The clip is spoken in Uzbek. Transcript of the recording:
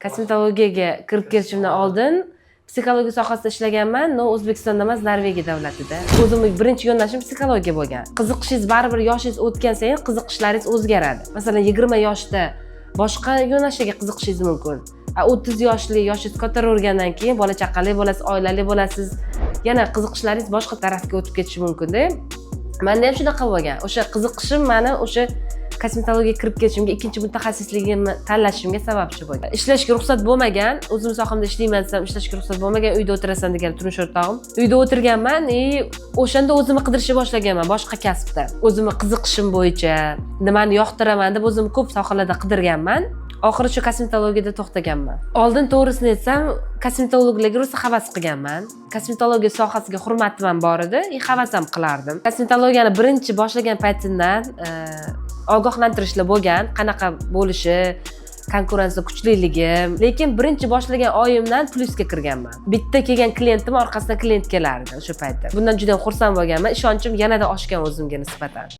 Kosmetologiyaga kirib kelishimdan oldin psixologiya sohasida ishlaganman, no O'zbekistonda emas, Norvegiya davlatida. O'zimning birinchi yo'nalishim psixologiya bo'lgan. Qiziqishingiz baribir yoshingiz o'tgan sayin qiziqishlaringiz o'zgaradi. Masalan, 20 yoshda boshqa yo'nalishga qiziqishingiz mumkin. 30 yoshli yoshingiz ko'taravergandan keyin bola chaqali bo'lasiz, oilali bo'lasiz, yana qiziqishlaringiz boshqa tarafga o'tib ketishi mumkin-da. Menda ham shunaqa bo'lgan. O'sha qiziqishim meni o'sha kosmetologiyaga kirib ketishimga, ikkinchi mutaxassisligimni tanlashimga sababchi bo'lgan. Ishlashga ruxsat bo'lmagan, o'zim sohamda ishlayman desam, ishlashga ruxsat bo'lmagan, uyda o'tirasan degan turmush o'rtog'im. Uyda o'tirganman, o'shanda o'zimni qidirishga boshlaganman boshqa kasbda. O'zimni qiziqishim bo'yicha, nimani yoqtiraman deb o'zim ko'p sohalarda qidirganman. Oxiri shu kosmetologiyada to'xtaganman. Oldin to'g'risini aytsam, kosmetologlarga rosa havas qilganman. Kosmetologiya sohasiga hurmatim ham bor edi, havas ham qilardim. Kosmetologiyani birinchi boshlagan paytimdan ogohlantirishlar bo'lgan, qanaqa bo'lishi, konkurensiya kuchliligi. Lekin birinchi boshlagan oyimdan plusga kirganman. Bitta kelgan klientim orqasidan klient kelardi o'sha paytda. Bundan juda ham xursand bo'lganman. Ishonchim yanada oshgan o'zimga nisbatan.